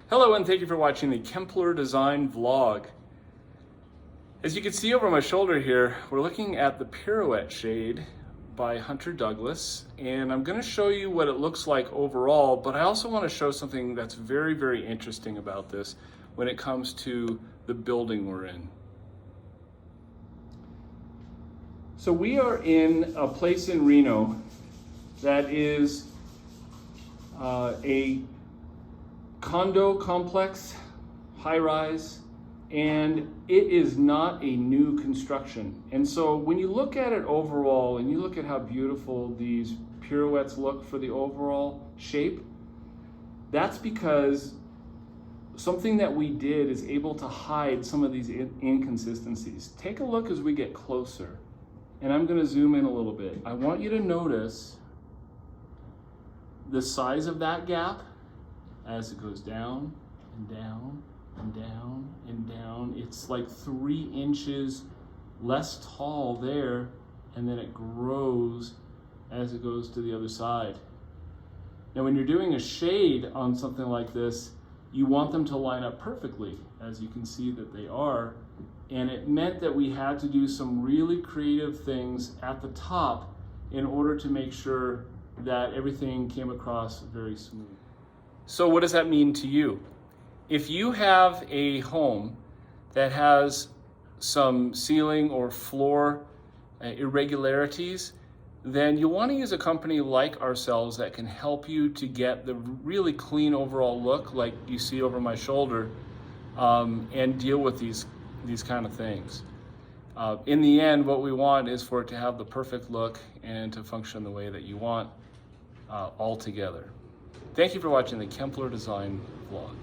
Hello and thank you for watching the Kempler design vlog. As you can see over my shoulder here, we're looking at the Pirouette shade by Hunter Douglas, and I'm going to show you what it looks like overall, but I also want to show something that's very, very interesting about this when it comes to the building we're in. So we are in a place in Reno that is a condo complex, high-rise, and it is not a new construction. And so when you look at it overall and you look at how beautiful these pirouettes look for the overall shape, that's because something that we did is able to hide some of these inconsistencies. Take a look as we get closer, and I'm going to zoom in a little bit. I want you to notice the size of that gap as it goes down and down and down and down. It's like 3 inches less tall there, and then it grows as it goes to the other side. Now when you're doing a shade on something like this, you want them to line up perfectly, as you can see that they are, and it meant that we had to do some really creative things at the top in order to make sure that everything came across very smooth. So what does that mean to you? If you have a home that has some ceiling or floor irregularities, then you want to use a company like ourselves that can help you to get the really clean overall look like you see over my shoulder, and deal with these kind of things. In the end, what we want is for it to have the perfect look and to function the way that you want all together. Thank you for watching the Kempler Design vlog.